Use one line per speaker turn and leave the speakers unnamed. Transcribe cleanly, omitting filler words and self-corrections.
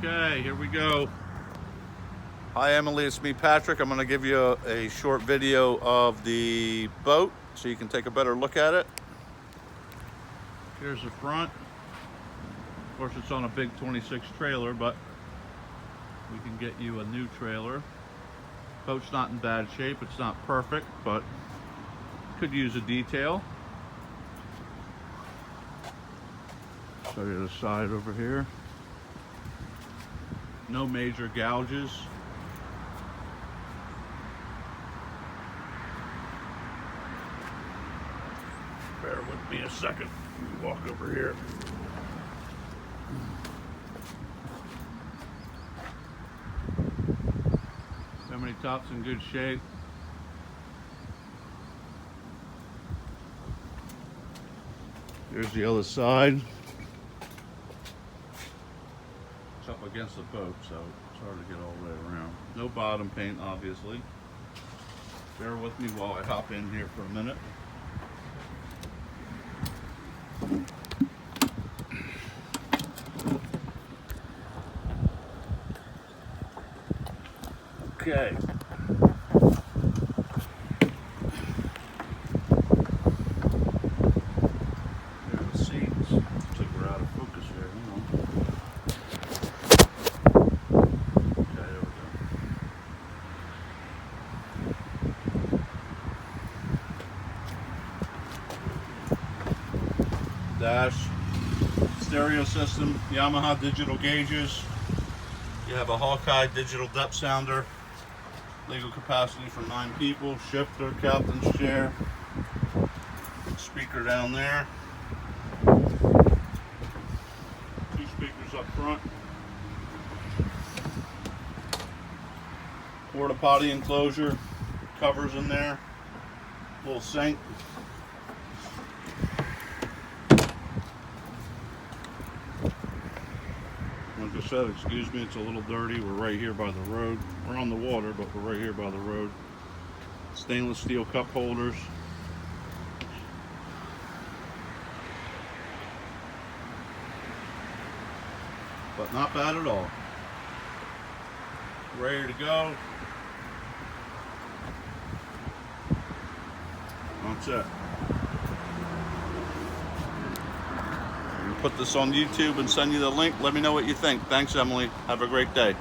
Okay, here we go. Hi Emily, it's me Patrick. I'm going to give you a short video of the boat so you can take a better look at it. Here's the front. Of course it's on a big 26 trailer, but we can get you a new trailer. Boat's not in bad shape, it's not perfect, but could use a detail. Show you the side over here. No major gouges. Bear with me a second. Let me walk over here. Bimini top's in good shape. Here's the other side. It's up against the boat, so it's hard to get all the way around. No bottom paint, obviously. Bear with me while I hop in here for a minute. Okay. There are the seats. Took her out of focus here. Hang on. Okay, there we go. Dash. Stereo system. Yamaha digital gauges. You have a Hawkeye digital depth sounder. Legal capacity for 9 people. Shifter, captain's chair. Speaker down there. 2 speakers up front. Porta potty enclosure. Covers in there. Little sink. Like I said, excuse me, it's a little dirty. We're right here by the road. We're on the water, but we're right here by the road. Stainless steel cup holders. But not bad at all. Ready to go. That's it. Put this on YouTube and send you the link. Let me know what you think. Thanks, Emily. Have a great day.